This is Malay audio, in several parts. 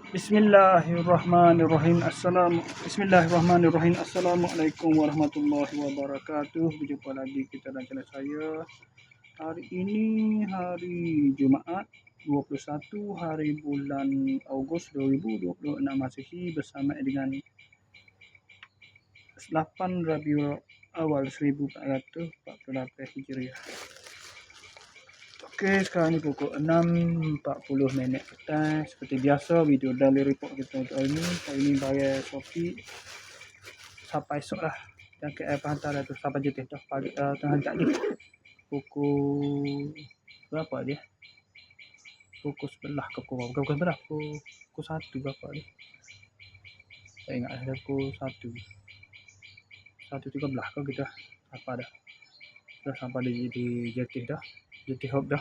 Bismillahirrahmanirrahim. Assalamualaikum warahmatullahi wabarakatuh. Berjumpa lagi kita dalam channel saya. Hari ini hari Jumaat 21 hari bulan Ogos 2026 Masehi bersama dengan 8 Rabiul Awal 1448 Hijriah. Okey, sekarang ni pukul 6.40 petang. Seperti biasa, video daily report kita untuk hari ni bayar Shopee sampai esok lah. Yang KL hantar dah tu sampai jetih dah pagi tengah hantar je. Pukul berapa dia? Pukul 11 ke pukul berapa? Pukul 11, pukul 1 berapa dia? Tak ingat dah, pukul 1.13 kau kita apa dah. Dah sampai di jetih dah. Jetih Hope dah.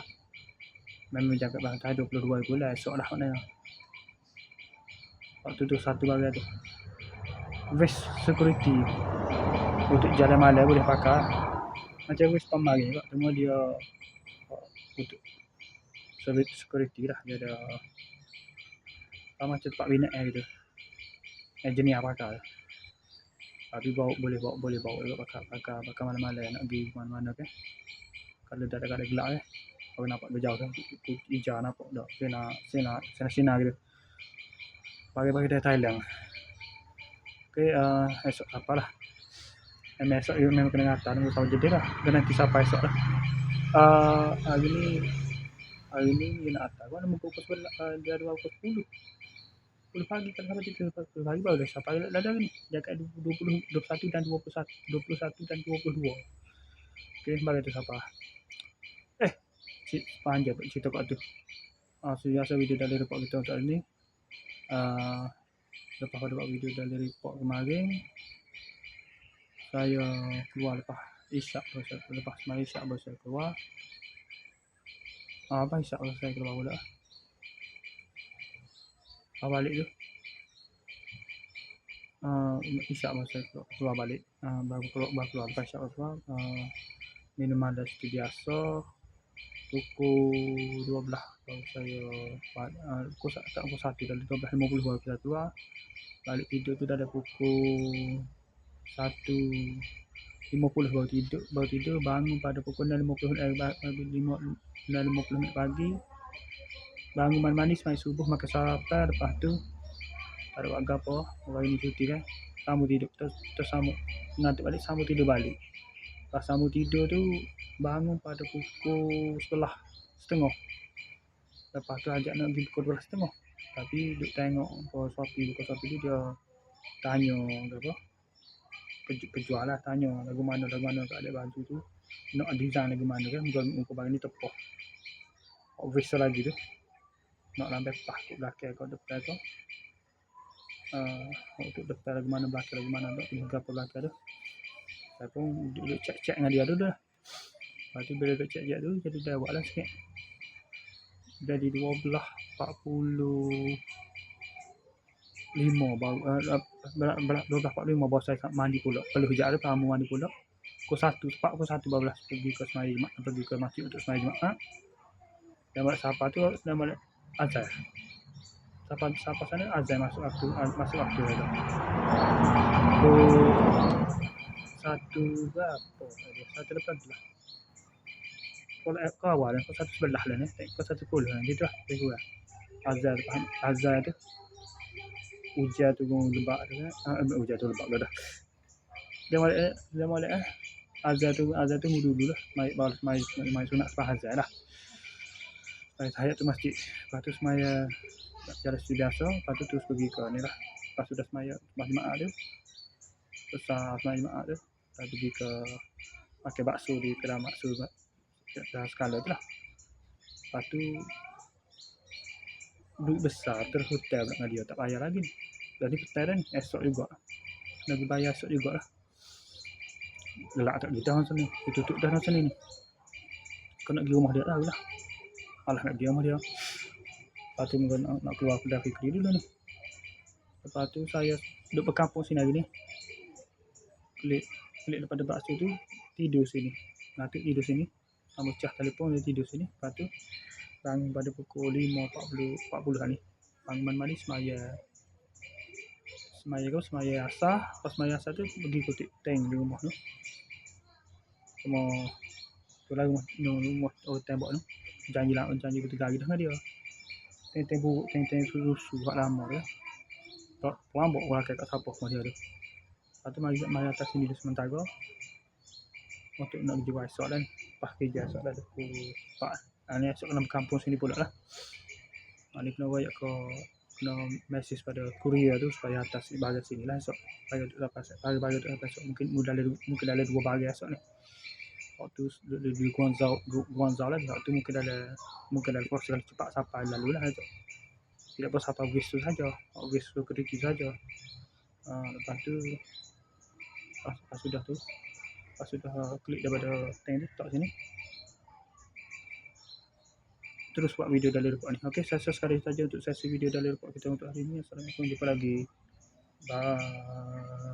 Memang jaga bantai 22 bulan esok lah maknanya. Waktu tu satu bagian tu. Vest security untuk jalan malam boleh pakai. Macam vest pemari juga. Cuma dia untuk security lah. Dia ada macam tempat binat gitu. Jenis apa pakai. Tapi boleh bawa juga pakai malam-malam nak pergi mana-mana kan. Kalau dah ada gelap kalau nampak berjauh kan hijau nampak dah sinar gitu. Pagi-pagi dari Thailand. Okey, esok apalah. Esok memang kena ngata nunggu sampai jadi lah. Dan nanti sampai esok lah. Hari ni nak atas. Gua nak pukul 11 dia 10 pagi kan sampai 3 pagi baru dah sampai ladang ni. Jaga 21 dan 22. Okey, bagi tu sampai. Panjang cerita kat tu. Biasa video dari report kita untuk hari ni. Lepas pada buat video dari report kemarin, saya keluar lepas Isyak lepas semai Isyak baru saya keluar. Apa Isyak baru saya keluar pula. Balik tu. Isyak baru saya keluar balik. Baru keluar lepas Isyak baru keluar. Minuman dah seperti biasa. Pukul 12 baru saya pukul 1 dan 12.50 baru kita keluar. Balik tidur tu dah ada pukul 1.50 baru tidur bangun pada pukul 6.50 minit pagi. Bangun mandi semai subuh makan sarapan, lepas tu tak ada buat apa hari ni cuti kan. Sambung tidur tersambung ngantuk balik, sambung tidur balik. Pas sambung tidur tu bangun pada pukul 11.30. Lepas tu ajak nak pergi pukul 12.30. Tapi duk tengok buka Shopee tu dia tanya apa? Penjual lah tanya lagu mana tak ada baju tu. Nak design lagu mana kan muka barang ni tepoh. Obvious lagi tu. Nak lambat pas kat belakang kau depan kau. Untuk depan lagu mana belakang lagu mana tak berapa belakang tu. Saya pun duduk cek dengan dia dulu dah. Lepas tu bila duduk cek tu jadi dah buat lah sikit. Jadi 12.45 baru 12.45 baru saya mandi pula. Kalau hujat ada kamu mandi pula. Pukul 1 baru pergi ke semai Jumaat, pergi ke masjid untuk semai Jumaat. Dan balik sapa tu dan balik azan. Sapa sana azan masuk waktu dah. Satu berapa? 1.18 lah. Kalau awal kan 1.11 lah ni. Kau 1.10 lah. Gitu lah. Azan tu. Hujan tu lebak tu kan. Hujan tu lebak dah. Dia molek azan tu dulu lah. Mai sunat sebab azan lah. Saya tu masjid. Lepas tu semaya jalan seperti biasa. Lepas tu terus pergi ke ni lah. Lepas sudah semaya Jumaat tu. Selesai semaya Jumaat tu. Saya pergi ke pakai bakso di kedai bakso dah skala tu lah. Lepas tu duit besar terhotel dengan dia tak bayar lagi ni. Jadi petang ni esok juga lagi bayar esok juga lah. Gelak tak kita macam ni. Ditutup dah macam ni. Kau nak pergi rumah dia lah. Alah nak pergi rumah dia. Lepas tu nak keluar kedai Fikri dulu ni. Lepas tu saya duduk berkampung sini lagi ni. Klik daripada bakso tu tidur sini. Nanti tidur sini. Sambung cah telefon dia tidur sini. Lepas tu bangun pada pukul 5.40 ni. Bangun mandi semaya asar. Lepas semaya asar tu pergi kutip tank di rumah tu. Rumah tu lah rumah tembok tu. Janji bertiga hari dah dengan dia. Tank buruk, tank rusuh kat lama tu. Puan bawa orang kat siapa rumah dia tu. Lepas tu mari atas sini tu sementara. Untuk nak pergi esok dah ni. Lepas kerja esok dah 24. Ni esok kena berkampung sini pula lah. Ni kena royak kena mesej pada kurier tu supaya atas bahagian sini lah esok. Bahagian tu sampai esok. Mungkin dalam 2 bahagian esok ni. Waktu di Guangzhou lah. Waktu mungkin dalam proses cepat sampai lalu lah esok. Tidak perlu sampai West tu saja. West security saja. Lepas tu Lepas sudah klik daripada tank tu tak sini, terus buat video daily report ni. Okey, saya sekali saja untuk sesi video daily report kita untuk hari ini. Assalamualaikum, jumpa lagi. Bye.